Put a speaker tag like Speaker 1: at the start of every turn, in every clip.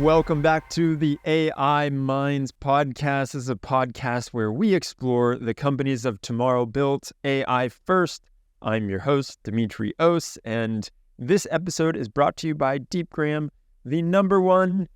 Speaker 1: Welcome back to the AIMinds podcast. This is a podcast where we explore the companies of tomorrow built AI first. I'm your host, Demetrios, and this episode is brought to you by Deepgram, the #1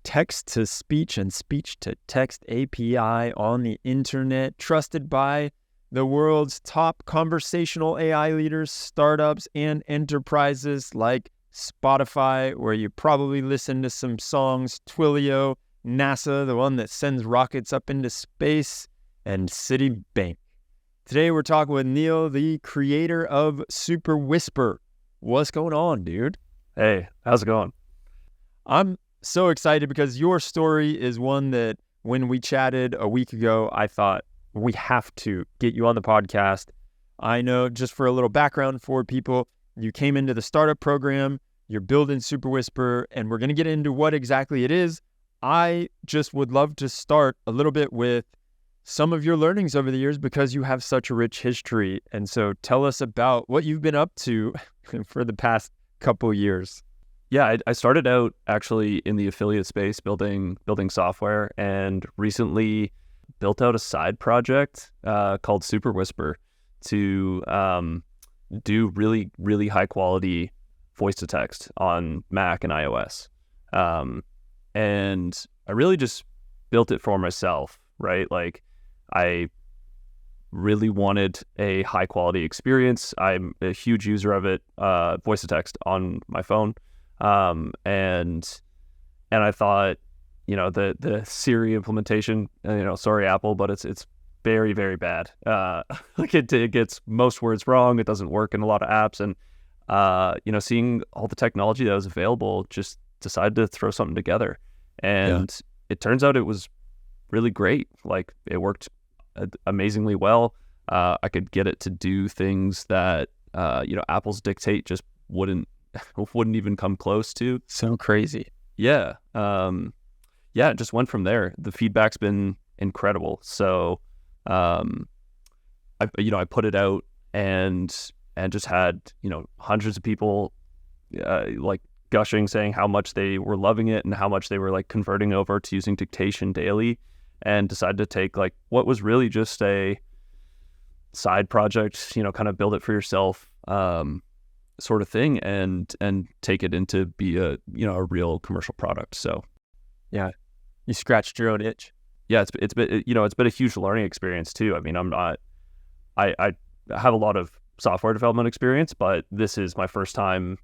Speaker 1: text-to-speech and speech-to-text API on the internet, trusted by the world's top conversational AI leaders, startups, and enterprises like Spotify, where you probably listen to some songs, Twilio, NASA, the one that sends rockets up into space, and Citibank. Today we're talking with Neil, the creator of SuperWhisper. What's going on, dude?
Speaker 2: Hey, how's it going?
Speaker 1: I'm so excited because your story is one that when we chatted a week ago, I thought we have to get you on the podcast. I know, just for a little background for people, you came into the startup program, you're building SuperWhisper, and we're going to get into what exactly it is. I just would love to start a little bit with some of your learnings over the years because you have such a rich history. And so tell us about what you've been up to for the past couple years.
Speaker 2: Yeah, I started out actually in the affiliate space building software, and recently built out a side project called SuperWhisper to do really, really high quality voice to text on Mac and iOS. And I really just built it for myself, right? Like, I really wanted a high quality experience. I'm a huge user of it, voice to text on my phone. And I thought, the Siri implementation, sorry, Apple, but it's very, very bad. Like it gets most words wrong. It doesn't work in a lot of apps. And, seeing all the technology that was available, just decided to throw something together. And It turns out it was really great. Like, it worked amazingly well. I could get it to do things that, Apple's dictate just wouldn't even come close to.
Speaker 1: So crazy.
Speaker 2: Yeah. It just went from there. The feedback's been incredible. So, I put it out and just had, hundreds of people, like gushing, saying how much they were loving it and how much they were like converting over to using dictation daily, and decided to take like what was really just a side project, kind of build it for yourself, sort of thing, and take it into be a real commercial product. So
Speaker 1: yeah, you scratched your own itch.
Speaker 2: Yeah, it's been a huge learning experience too. I mean, I have a lot of software development experience, but this is my first time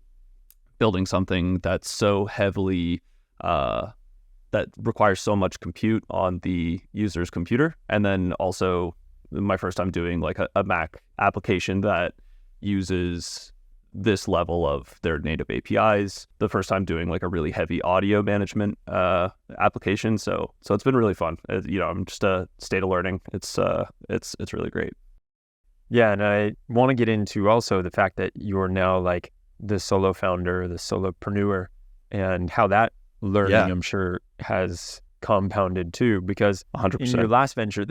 Speaker 2: building something that's so heavily that requires so much compute on the user's computer, and then also my first time doing like a Mac application that uses this level of their native APIs. The first time doing like a really heavy audio management application. So it's been really fun. I'm just a state of learning. It's really great.
Speaker 1: Yeah, and I want to get into also the fact that you're now like the solo founder, the solopreneur, and how that learning, I'm sure, has compounded too. Because
Speaker 2: 100%.
Speaker 1: in your last venture,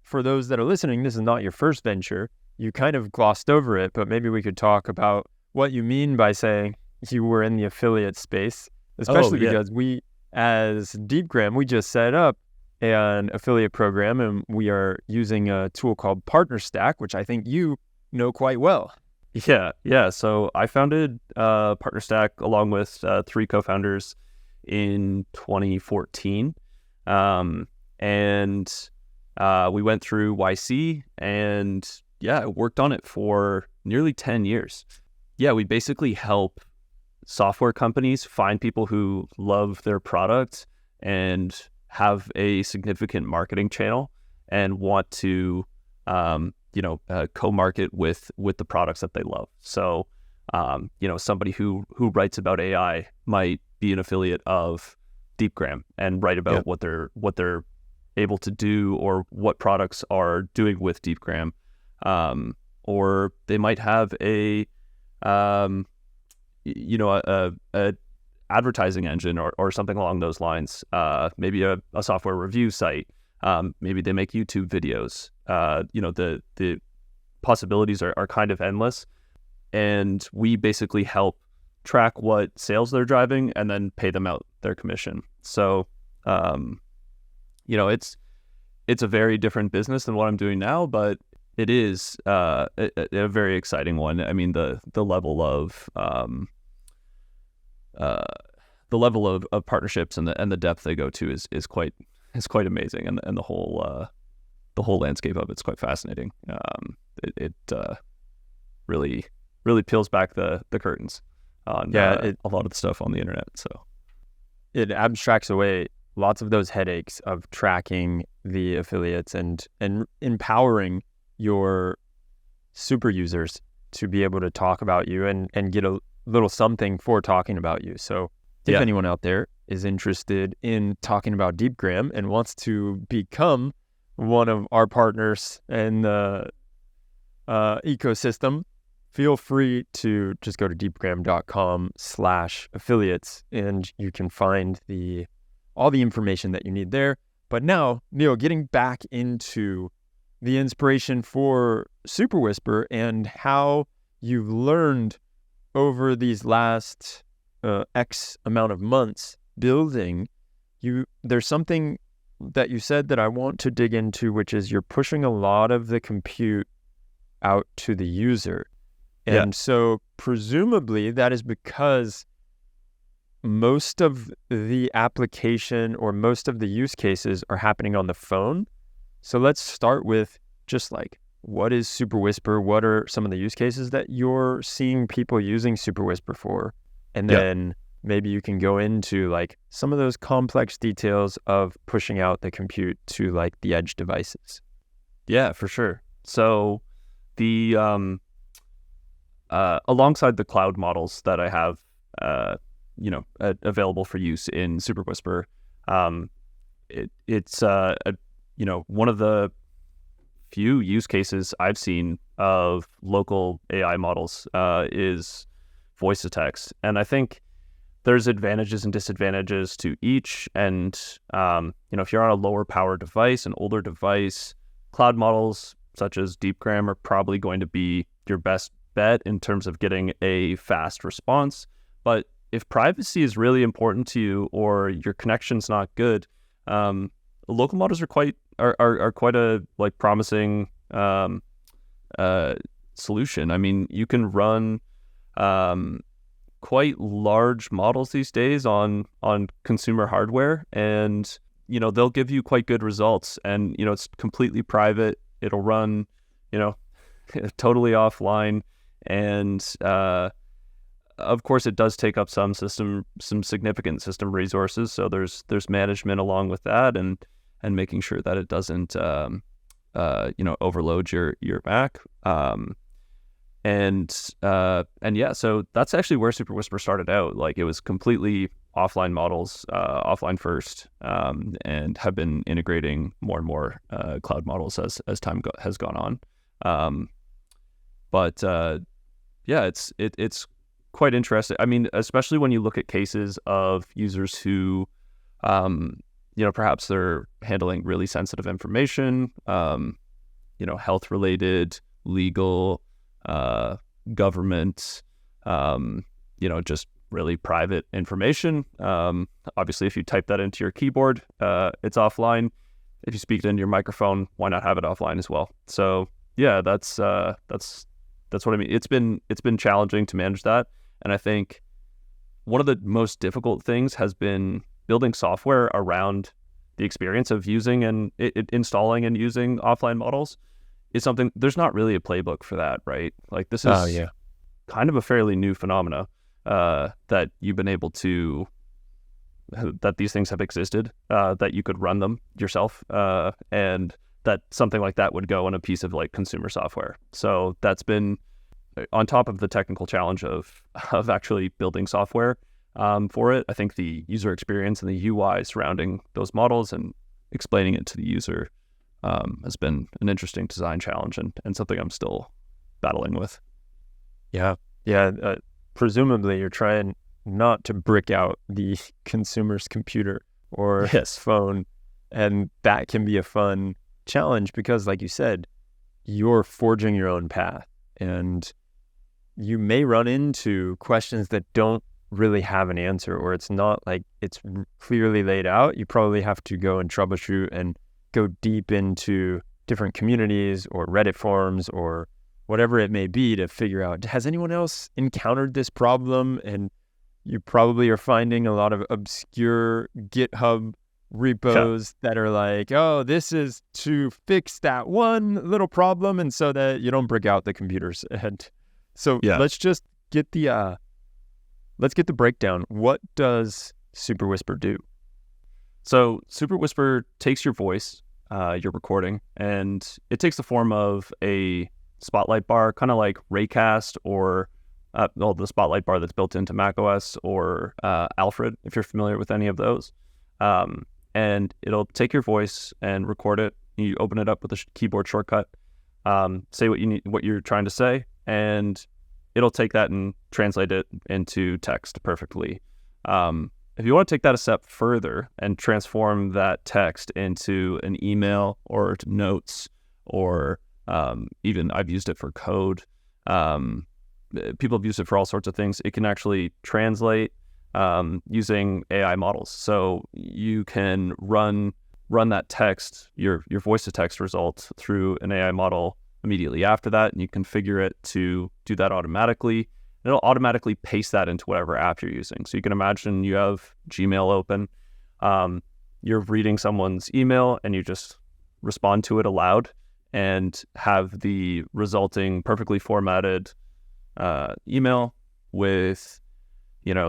Speaker 1: for those that are listening, this is not your first venture. You kind of glossed over it, but maybe we could talk about what you mean by saying you were in the affiliate space, especially because we, as Deepgram, we just set up an affiliate program, and we are using a tool called PartnerStack, which I think you know quite well.
Speaker 2: Yeah. So I founded PartnerStack along with 3 co-founders in 2014. And we went through YC and worked on it for nearly 10 years. Yeah, we basically help software companies find people who love their product and have a significant marketing channel and want to, co-market with the products that they love. So, somebody who writes about AI might be an affiliate of Deepgram and write about what they're able to do or what products are doing with Deepgram. Or they might have a advertising engine or something along those lines. Maybe a software review site. Maybe they make YouTube videos. The possibilities are kind of endless. And we basically help track what sales they're driving and then pay them out their commission. So, it's a very different business than what I'm doing now, but it is a very exciting one. I mean, the level of partnerships and the depth they go to is quite amazing, and the whole landscape of it's quite fascinating. It really peels back the curtains on a lot of the stuff on the internet. So
Speaker 1: it abstracts away lots of those headaches of tracking the affiliates and empowering your super users to be able to talk about you and get a little something for talking about you. So if anyone out there is interested in talking about Deepgram and wants to become one of our partners in the ecosystem, feel free to just go to deepgram.com/affiliates and you can find all the information that you need there. But now, Neil, getting back into the inspiration for SuperWhisper and how you've learned over these last X amount of months building, there's something that you said that I want to dig into, which is you're pushing a lot of the compute out to the user. And so presumably that is because most of the application or most of the use cases are happening on the phone. So let's start with just like, what is SuperWhisper? What are some of the use cases that you're seeing people using SuperWhisper for? And then maybe you can go into like some of those complex details of pushing out the compute to like the edge devices.
Speaker 2: Yeah, for sure. So the alongside the cloud models that I have, available for use in SuperWhisper, it's one of the few use cases I've seen of local AI models is voice to text, and I think there's advantages and disadvantages to each. And if you're on a lower power device, an older device, cloud models such as Deepgram are probably going to be your best bet in terms of getting a fast response. But if privacy is really important to you or your connection's not good, local models are quite a like promising solution. I mean, you can run quite large models these days on consumer hardware, and they'll give you quite good results. And it's completely private. It'll run totally offline, and of course it does take up some significant system resources. So there's management along with that, and making sure that it doesn't overload your Mac. So that's actually where SuperWhisper started out. Like, it was completely offline models, offline first, and have been integrating more and more cloud models as time has gone on. It's quite interesting. I mean, especially when you look at cases of users who, perhaps they're handling really sensitive information, health related, legal, government, just really private information. Obviously, if you type that into your keyboard, it's offline. If you speak it into your microphone, why not have it offline as well? So yeah, that's what I mean. It's been challenging to manage that, and I think one of the most difficult things has been building software around the experience of using and installing and using offline models. Is something, there's not really a playbook for that, right? Like, this is kind of a fairly new phenomena that you've been able to, that these things have existed, that you could run them yourself, and that something like that would go on a piece of like consumer software. So that's been on top of the technical challenge of actually building software for it. I think the user experience and the UI surrounding those models and explaining it to the user has been an interesting design challenge and something I'm still battling with.
Speaker 1: Yeah. Presumably you're trying not to brick out the consumer's computer or phone, and that can be a fun challenge because, like you said, you're forging your own path, and you may run into questions that don't really have an answer, or it's not like it's clearly laid out. You probably have to go and troubleshoot and go deep into different communities or Reddit forums or whatever it may be to figure out, has anyone else encountered this problem? And you probably are finding a lot of obscure GitHub repos that are like, oh, this is to fix that one little problem, and so that you don't break out the computers. And so let's just get the breakdown. What does SuperWhisper do?
Speaker 2: So SuperWhisper takes your voice, your recording, and it takes the form of a spotlight bar, kind of like Raycast or the spotlight bar that's built into macOS or Alfred, if you're familiar with any of those. And it'll take your voice and record it. You open it up with a keyboard shortcut, say what you're trying to say, and it'll take that and translate it into text perfectly. If you want to take that a step further and transform that text into an email or to notes, or even I've used it for code. People have used it for all sorts of things. It can actually translate using AI models. So you can run that text, your voice to text result, through an AI model immediately after that, and you configure it to do that automatically. And it'll automatically paste that into whatever app you're using. So you can imagine you have Gmail open, you're reading someone's email, and you just respond to it aloud and have the resulting perfectly formatted email with,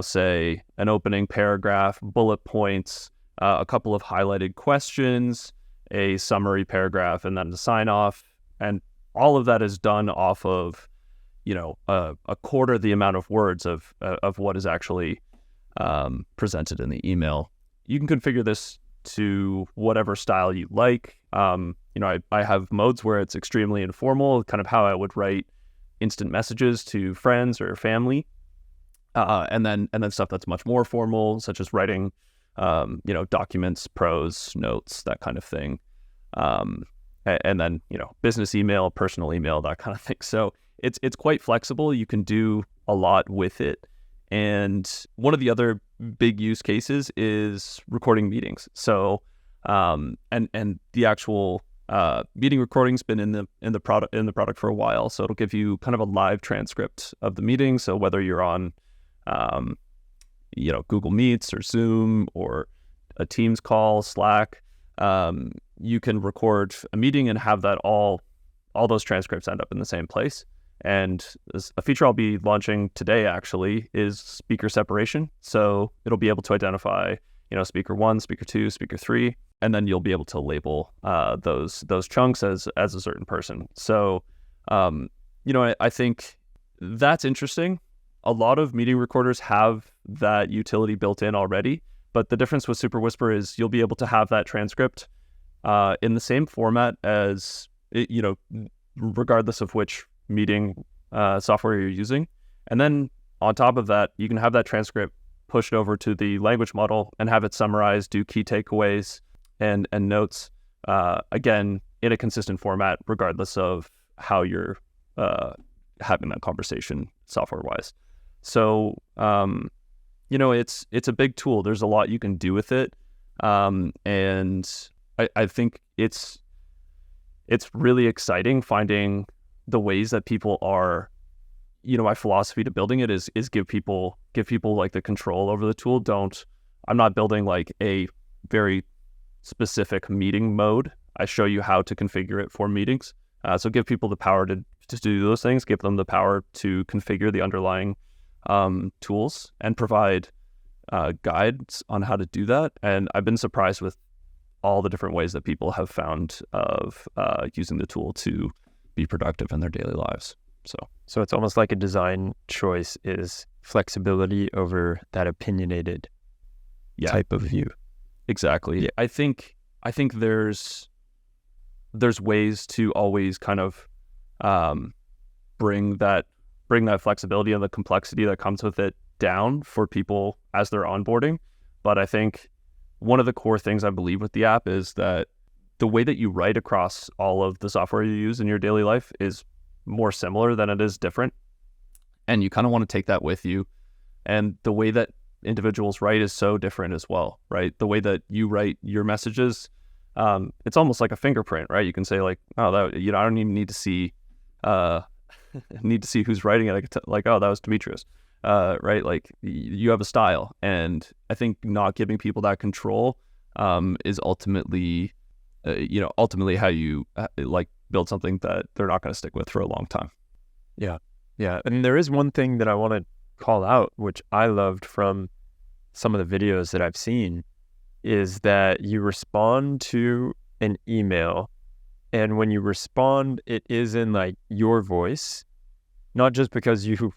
Speaker 2: say, an opening paragraph, bullet points, a couple of highlighted questions, a summary paragraph, and then a sign off. And all of that is done off of, a quarter the amount of words of what is actually presented in the email. You can configure this to whatever style you like. I have modes where it's extremely informal, kind of how I would write instant messages to friends or family. And then stuff that's much more formal, such as writing, documents, prose, notes, that kind of thing. And then, business email, personal email, that kind of thing. So it's quite flexible. You can do a lot with it. And one of the other big use cases is recording meetings. So, and the actual meeting recording's been in the product for a while. So it'll give you kind of a live transcript of the meeting. So whether you're on Google Meets or Zoom or a Teams call, Slack, you can record a meeting and have that all those transcripts end up in the same place. And a feature I'll be launching today actually is speaker separation. So it'll be able to identify, speaker 1, speaker 2, speaker 3, and then you'll be able to label those chunks as a certain person. So, I think that's interesting. A lot of meeting recorders have that utility built in already, but the difference with SuperWhisper is you'll be able to have that transcript in the same format as, regardless of which meeting software you're using. And then on top of that, you can have that transcript pushed over to the language model and have it summarized, do key takeaways and notes, again, in a consistent format, regardless of how you're having that conversation software-wise. So, it's a big tool. There's a lot you can do with it. And I think it's really exciting finding the ways that people are, my philosophy to building it is give people like the control over the tool. I'm not building like a very specific meeting mode. I show you how to configure it for meetings. So give people the power to do those things, give them the power to configure the underlying tools and provide guides on how to do that. And I've been surprised with all the different ways that people have found of using the tool to be productive in their daily lives. So it's almost like a design choice is flexibility over that opinionated type of view. Exactly. Yeah. I think there's ways to always kind of bring that flexibility and the complexity that comes with it down for people as they're onboarding. But I think one of the core things I believe with the app is that the way that you write across all of the software you use in your daily life is more similar than it is different. And you kind of want to take that with you And the way that individuals write is so different as well, right? The way that you write your messages, it's almost like a fingerprint, right? You can say like, oh, that, I don't even need to see who's writing it. I could like, oh, that was Demetrios, right? Like you have a style, and I think not giving people that control is ultimately how you like build something that they're not going to stick with for a long time.
Speaker 1: Yeah. And there is one thing that I want to call out, which I loved from some of the videos that I've seen, is that you respond to an email, and when you respond, it is in like your voice, not just because you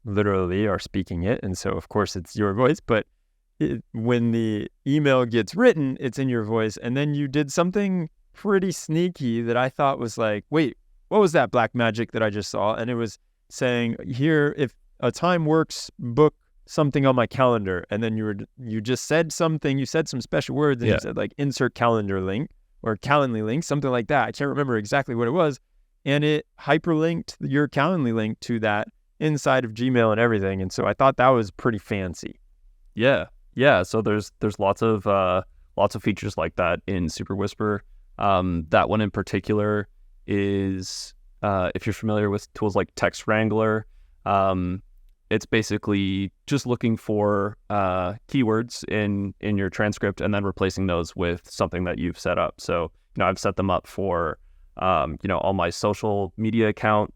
Speaker 1: literally are speaking it, and so of course it's your voice, but when the email gets written, it's in your voice. And then you did something pretty sneaky that I thought was like, wait, what was that black magic that I just saw? And it was saying, here, if a time works, book something on my calendar. And then you just said something, you said some special words, and you said like insert calendar link or Calendly link, something like that. I can't remember exactly what it was. And it hyperlinked your Calendly link to that inside of Gmail and everything. And so I thought that was pretty fancy.
Speaker 2: Yeah. So there's lots of features like that in SuperWhisper. That one in particular is, if you're familiar with tools like Text Wrangler, it's basically just looking for keywords in your transcript and then replacing those with something that you've set up. So, I've set them up for, all my social media account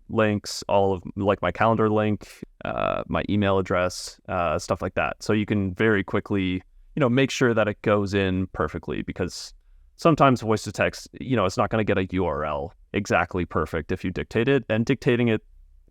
Speaker 2: links, all of like my calendar link, my email address, stuff like that. So you can very quickly, make sure that it goes in perfectly, because sometimes voice to text, it's not going to get a URL exactly perfect if you dictate it, and dictating it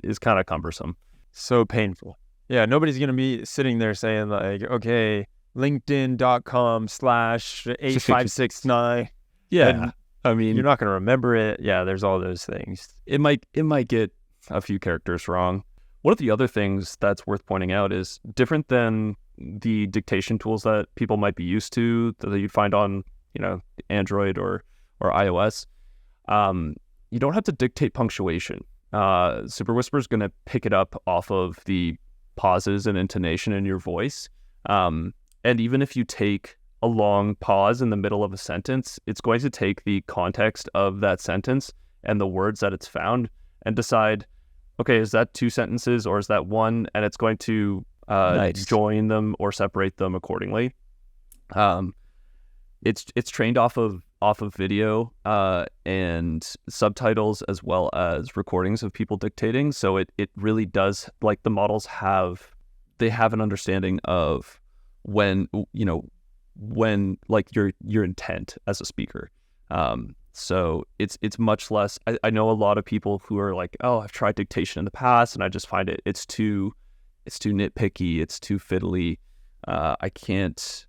Speaker 2: is kind of cumbersome.
Speaker 1: So painful. Yeah, nobody's going to be sitting there saying like, okay, linkedin.com/8569.
Speaker 2: Yeah.
Speaker 1: And, I mean, you're not going to remember it. Yeah, there's all those things.
Speaker 2: It might get a few characters wrong. One of the other things that's worth pointing out is, different than the dictation tools that people might be used to that you'd find on, Android or iOS. You don't have to dictate punctuation. SuperWhisper is going to pick it up off of the pauses and intonation in your voice. And even if you take a long pause in the middle of a sentence, it's going to take the context of that sentence and the words that it's found and decide, okay, is that two sentences or is that one? And it's going to join them or separate them accordingly. It's trained off of video and subtitles, as well as recordings of people dictating. So it really does, like, the models have an understanding of when like your intent as a speaker. So it's much less. I know a lot of people who are like, oh, I've tried dictation in the past and I just find it's too nitpicky, it's too fiddly. I can't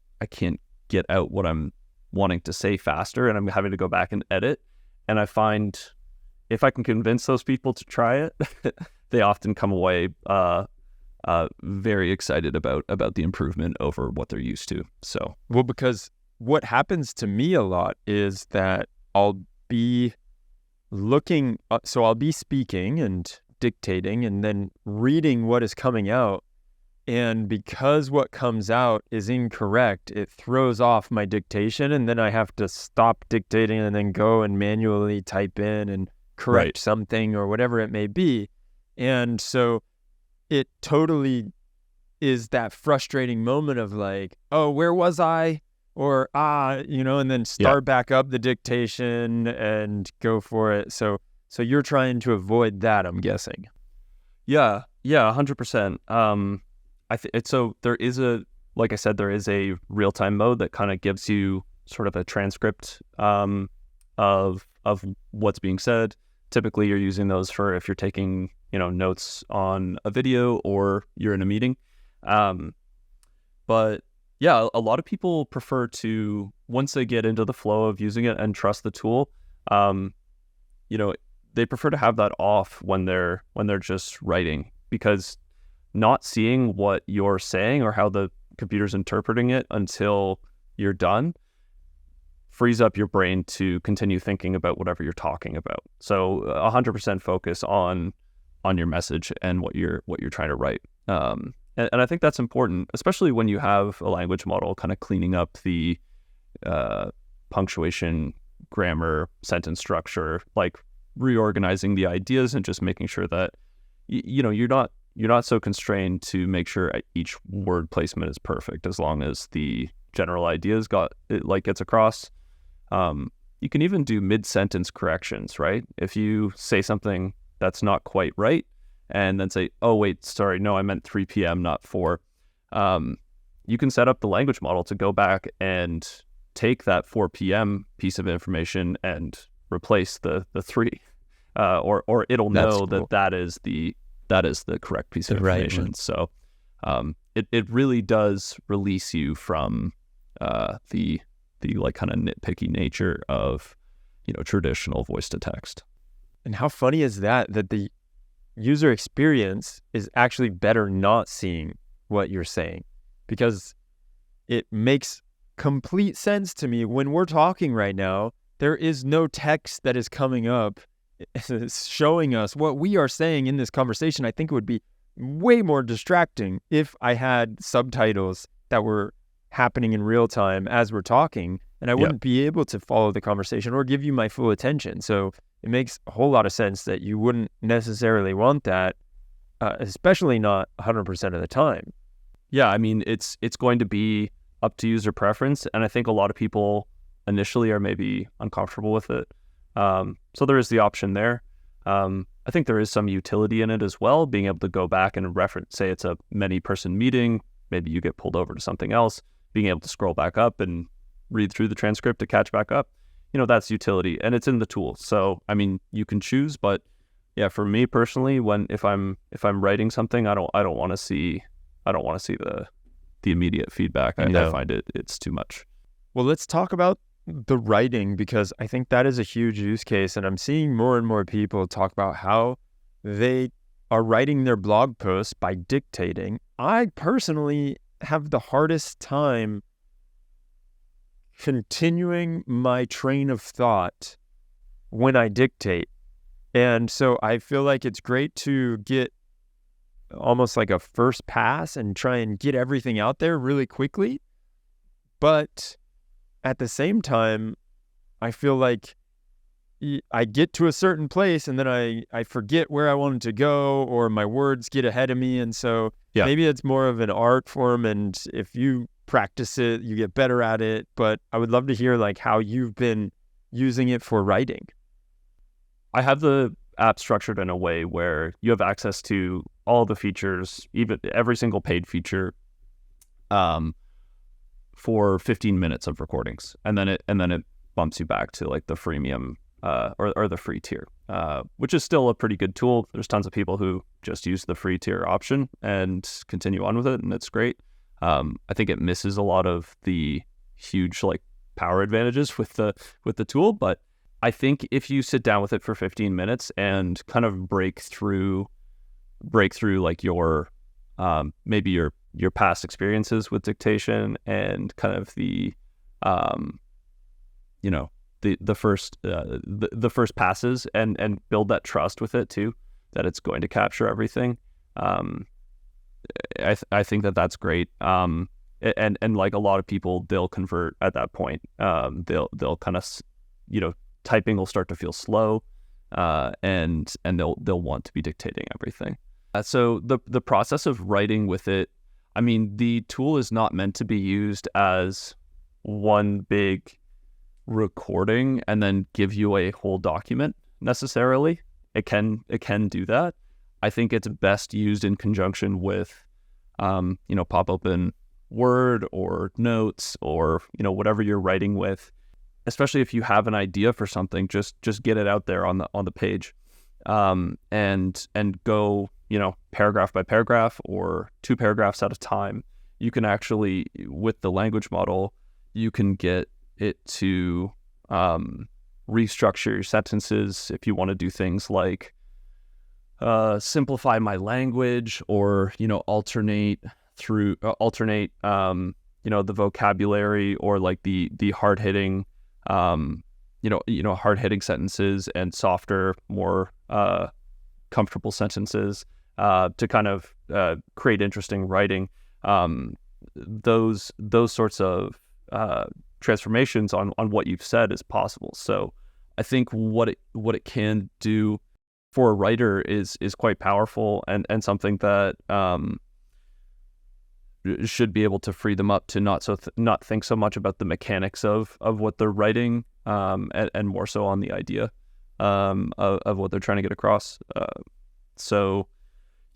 Speaker 2: get out what I'm wanting to say faster, and I'm having to go back and edit. And I find if I can convince those people to try it, they often come away very excited about the improvement over what they're used to. So,
Speaker 1: well, because what happens to me a lot is that I'll be looking, so I'll be speaking and dictating and then reading what is coming out. And because what comes out is incorrect, it throws off my dictation, and then I have to stop dictating and then go and manually type in and correct something or whatever it may be. And so it totally is that frustrating moment of like, oh, where was I? Or, and then start back up the dictation and go for it. So you're trying to avoid that, I'm guessing.
Speaker 2: Yeah, 100%. So there is like I said, there is a real-time mode that kind of gives you sort of a transcript of what's being said. Typically, you're using those for if you're taking, notes on a video or you're in a meeting. But yeah, a lot of people prefer to, once they get into the flow of using it and trust the tool, they prefer to have that off when they're just writing, because not seeing what you're saying or how the computer's interpreting it until you're done frees up your brain to continue thinking about whatever you're talking about. So 100% focus on your message and what you're trying to write. And I think that's important, especially when you have a language model kind of cleaning up the punctuation, grammar, sentence structure, like reorganizing the ideas and just making sure that you're not so constrained to make sure each word placement is perfect, as long as the general ideas gets across. You can even do mid-sentence corrections, right? If you say something that's not quite right, and then say, oh, wait, sorry, no, I meant 3 p.m., not 4. You can set up the language model to go back and take that 4 p.m. piece of information and replace the 3. Or it'll know cool. that is the correct piece of information. Right. So it really does release you from the like kind of nitpicky nature of traditional voice to text.
Speaker 1: And how funny is that the user experience is actually better not seeing what you're saying, because it makes complete sense to me. When we're talking right now, there is no text that is coming up showing us what we are saying in this conversation. I think it would be way more distracting if I had subtitles that were happening in real time as we're talking, and I wouldn't be able to follow the conversation or give you my full attention. So it makes a whole lot of sense that you wouldn't necessarily want that, especially not 100% of the time.
Speaker 2: Yeah, I mean, it's going to be up to user preference, and I think a lot of people initially are maybe uncomfortable with it. So there is the option there. I think there is some utility in it as well, being able to go back and reference, say it's a many-person meeting, maybe you get pulled over to something else, being able to scroll back up and read through the transcript to catch back up. That's utility, and it's in the tool. So, I mean, you can choose, but yeah, for me personally, if I'm writing something, I don't want to see the immediate feedback. I find it's too much.
Speaker 1: Well, let's talk about the writing, because I think that is a huge use case, and I'm seeing more and more people talk about how they are writing their blog posts by dictating. I personally have the hardest time continuing my train of thought when I dictate. And so I feel like it's great to get almost like a first pass and try and get everything out there really quickly. But at the same time, I feel like I get to a certain place and then I forget where I wanted to go, or my words get ahead of me. And so maybe it's more of an art form, and if you practice it, you get better at it. But I would love to hear like how you've been using it for writing.
Speaker 2: I have the app structured in a way where you have access to all the features, even every single paid feature, for 15 minutes of recordings, and then it bumps you back to like the freemium or the free tier, which is still a pretty good tool. There's tons of people who just use the free tier option and continue on with it, and it's great. I think it misses a lot of the huge like power advantages with the tool, but I think if you sit down with it for 15 minutes and kind of break through like your maybe your past experiences with dictation and kind of the the first passes and build that trust with it too, that it's going to capture everything. I think that's great. And like a lot of people, they'll convert at that point. They'll kind of, typing will start to feel slow, and they'll want to be dictating everything. So the process of writing with it, I mean, the tool is not meant to be used as one big recording and then give you a whole document necessarily. It can do that. I think it's best used in conjunction with, pop open Word or Notes or, whatever you're writing with. Especially if you have an idea for something, just get it out there on the page, and go, paragraph by paragraph or 2 paragraphs at a time. You can actually, with the language model, you can get it to restructure your sentences if you want to do things like simplify my language, or alternate the vocabulary, or like the hard hitting hard hitting sentences and softer, more comfortable sentences, to kind of create interesting writing. Those sorts of transformations on what you've said is possible. So I think what it can do for a writer is quite powerful, and something that should be able to free them up to not think so much about the mechanics of what they're writing, and more so on the idea of what they're trying to get across. So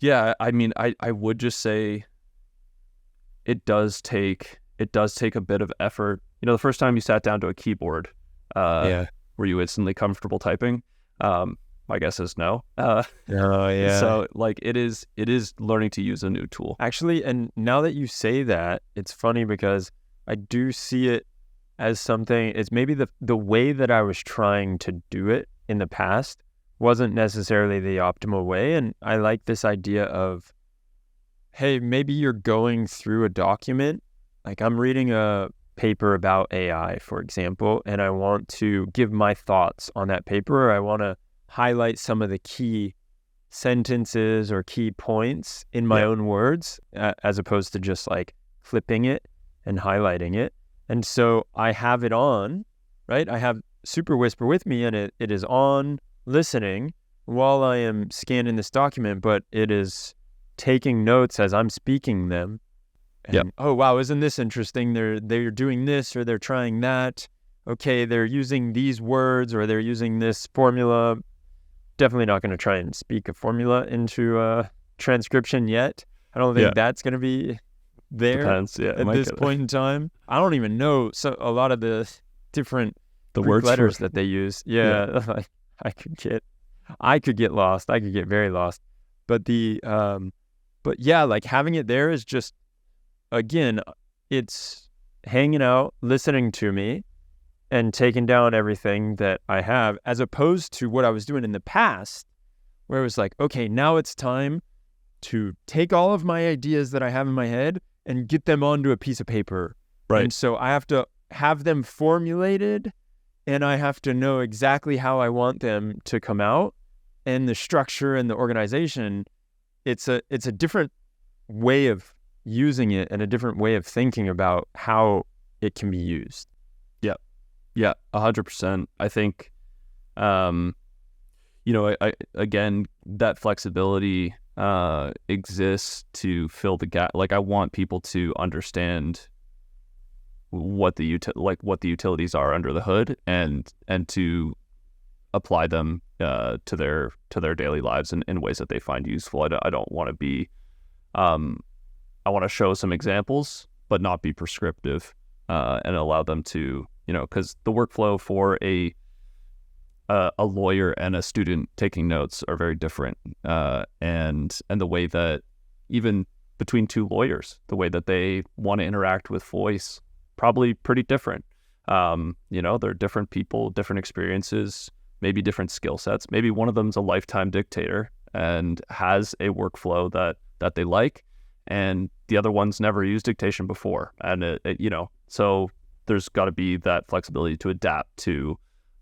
Speaker 2: yeah, I mean, I would just say it does take a bit of effort. You know, the first time you sat down to a keyboard, were you instantly comfortable typing? My guess is no. So like it is learning to use a new tool.
Speaker 1: Actually, and now that you say that, it's funny because I do see it as something, it's maybe the way that I was trying to do it in the past wasn't necessarily the optimal way. And I like this idea of, hey, maybe you're going through a document, like I'm reading a paper about AI, for example, and I want to give my thoughts on that paper, or I want to highlight some of the key sentences or key points in my own words, as opposed to just like flipping it and highlighting it. And so I have it on, right? I have SuperWhisper with me, and it is on listening while I am scanning this document, but it is taking notes as I'm speaking them. And, oh, wow, isn't this interesting? They're doing this, or they're trying that. Okay, they're using these words, or they're using this formula. Definitely not going to try and speak a formula into transcription yet. I don't think that's going to be there at this point in time. I don't even know a lot of the different Greek letters that they use. I could get lost. I could get very lost. But like having it there is just, again, it's hanging out, listening to me, and taking down everything that I have, as opposed to what I was doing in the past, where it was like, okay, now it's time to take all of my ideas that I have in my head and get them onto a piece of paper. Right. And so I have to have them formulated, and I have to know exactly how I want them to come out, and the structure and the organization. It's a different way of using it, and a different way of thinking about how it can be used.
Speaker 2: Yeah, 100%. I think, again, that flexibility exists to fill the gap. Like, I want people to understand what the utilities are under the hood, and to apply them to their daily lives in ways that they find useful. I don't want to be, I want to show some examples, but not be prescriptive, and allow them to, because the workflow for a lawyer and a student taking notes are very different, and the way that even between two lawyers, the way that they want to interact with voice, probably pretty different. They're different people, different experiences, maybe different skill sets. Maybe one of them's a lifetime dictator and has a workflow that they like, and the other one's never used dictation before, and so there's got to be that flexibility to adapt to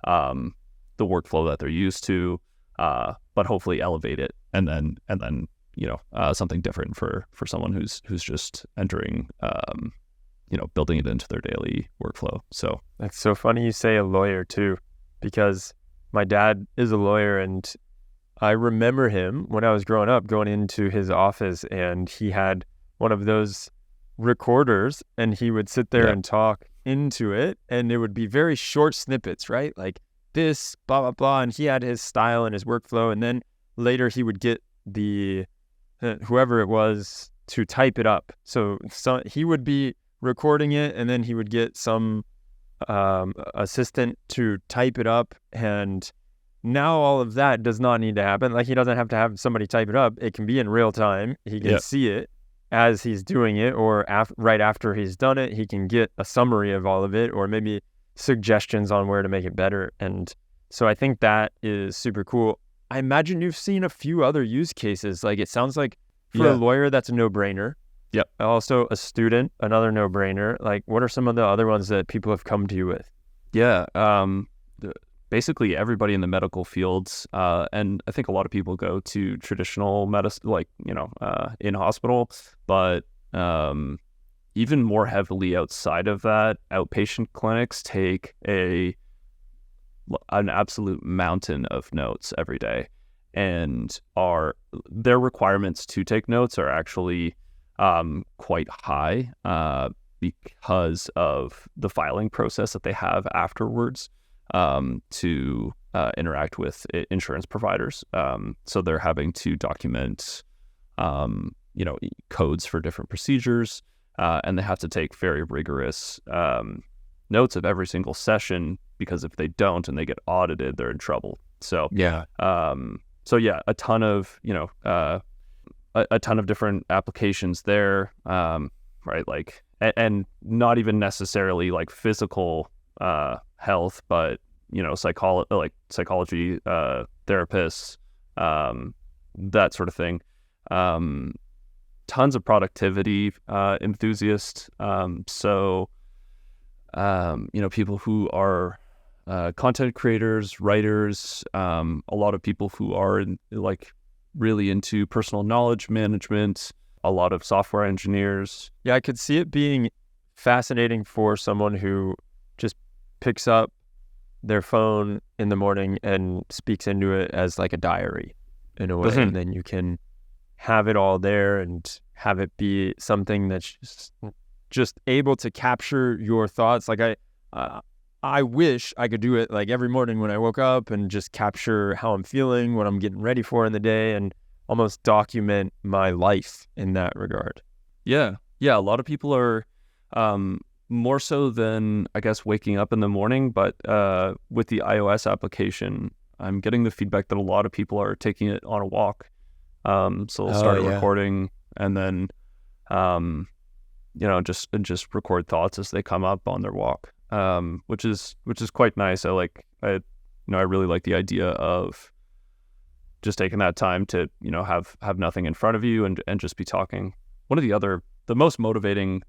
Speaker 2: the workflow that they're used to, but hopefully elevate it, and then something different for someone who's just entering, building it into their daily workflow. So
Speaker 1: that's so funny you say a lawyer too, because my dad is a lawyer, and I remember him when I was growing up going into his office, and he had one of those recorders, and he would sit there and talk into it, and it would be very short snippets, right? Like this, blah, blah, blah. And he had his style and his workflow. And then later he would get the, whoever it was, to type it up. So he would be recording it, and then he would get some assistant to type it up. And now all of that does not need to happen. Like, he doesn't have to have somebody type it up. It can be in real time. He can see it as he's doing it, or right after he's done it, he can get a summary of all of it, or maybe suggestions on where to make it better. And so I think that is super cool. I imagine you've seen a few other use cases. Like, it sounds like for a lawyer, that's a no-brainer.
Speaker 2: Yep.
Speaker 1: Also a student, another no-brainer. Like, what are some of the other ones that people have come to you with?
Speaker 2: Yeah. basically everybody in the medical fields, and I think a lot of people go to traditional medicine, like, in hospital, but even more heavily outside of that, outpatient clinics take an absolute mountain of notes every day, and their requirements to take notes are actually quite high because of the filing process that they have afterwards to interact with insurance providers. So they're having to document, codes for different procedures, and they have to take very rigorous notes of every single session, because if they don't and they get audited, they're in trouble. So
Speaker 1: Yeah.
Speaker 2: A ton of a ton of different applications there, right? Like, and not even necessarily like physical health, but psychology, therapists, that sort of thing. Tons of productivity enthusiasts. People who are content creators, writers, a lot of people who are really into personal knowledge management, a lot of software engineers.
Speaker 1: Yeah, I could see it being fascinating for someone who just picks up their phone in the morning and speaks into it as like a diary in a way.
Speaker 2: Mm-hmm.
Speaker 1: And then you can have it all there and have it be something that's just able to capture your thoughts. Like I wish I could do it like every morning when I woke up and just capture how I'm feeling, what I'm getting ready for in the day, and almost document my life in that regard.
Speaker 2: Yeah. A lot of people are more so than, I guess, waking up in the morning, but with the iOS application, I'm getting the feedback that a lot of people are taking it on a walk. So they'll start recording, and then just record thoughts as they come up on their walk, which is quite nice. I really like the idea of just taking that time to have nothing in front of you and just be talking. One of the most motivating,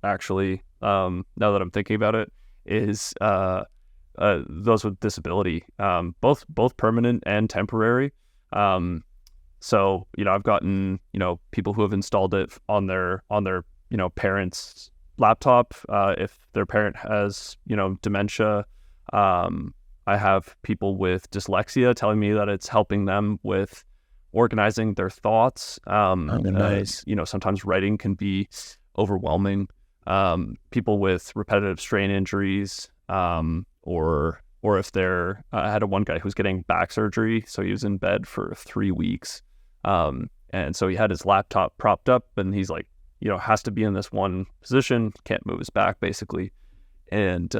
Speaker 2: actually, now that I'm thinking about it, is those with disability, both permanent and temporary. So I've gotten people who have installed it on their parents' laptop if their parent has dementia. I have people with dyslexia telling me that it's helping them with organizing their thoughts.
Speaker 1: Nice.
Speaker 2: Sometimes writing can be overwhelming. People with repetitive strain injuries, or if they're, I had one guy who was getting back surgery, so he was in bed for 3 weeks. And so he had his laptop propped up, and he's like, has to be in this one position, can't move his back basically. And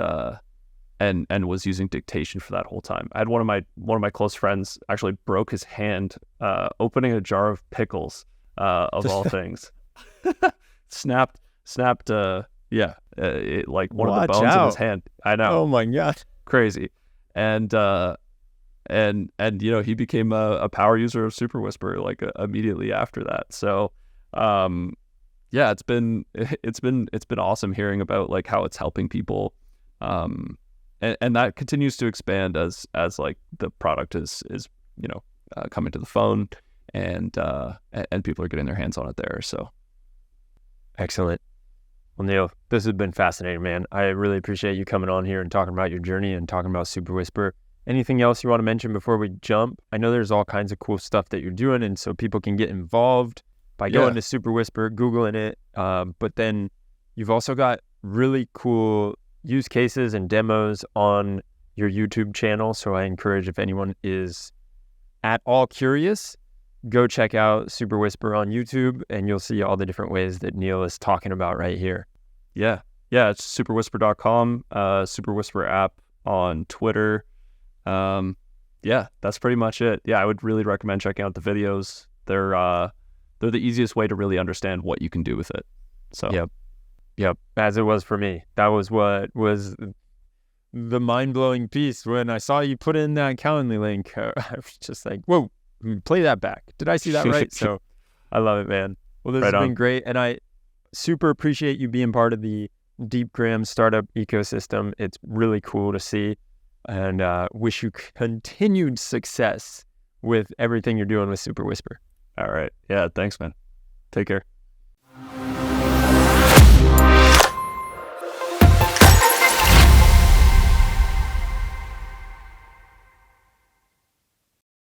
Speaker 2: was using dictation for that whole time. I had one of my close friends actually broke his hand opening a jar of pickles, of all things. snapped like one of the bones in his hand. I know.
Speaker 1: Oh my God.
Speaker 2: Crazy. And he became a power user of SuperWhisper like immediately after that. So it's been awesome hearing about like how it's helping people. And that continues to expand as like the product is coming to the phone, and people are getting their hands on it there. So
Speaker 1: excellent. Well, Neil, this has been fascinating, man. I really appreciate you coming on here and talking about your journey and talking about SuperWhisper. Anything else you want to mention before we jump? I know there's all kinds of cool stuff that you're doing, and so people can get involved by going to SuperWhisper, Googling it. But then you've also got really cool use cases and demos on your YouTube channel. So I encourage, if anyone is at all curious, go check out SuperWhisper on YouTube, and you'll see all the different ways that Neil is talking about right here.
Speaker 2: Yeah, it's superwhisper.com, SuperWhisper app on Twitter. That's pretty much it. Yeah, I would really recommend checking out the videos. They're the easiest way to really understand what you can do with it. So Yep.
Speaker 1: As it was for me. That was what was the mind-blowing piece. When I saw you put in that Calendly link, I was just like, whoa, play that back. Did I see that right? So I love it, man. Well, this has been great. And I super appreciate you being part of the Deepgram startup ecosystem. It's really cool to see. and wish you continued success with everything you're doing with SuperWhisper.
Speaker 2: All right. Yeah, thanks, man. Take care.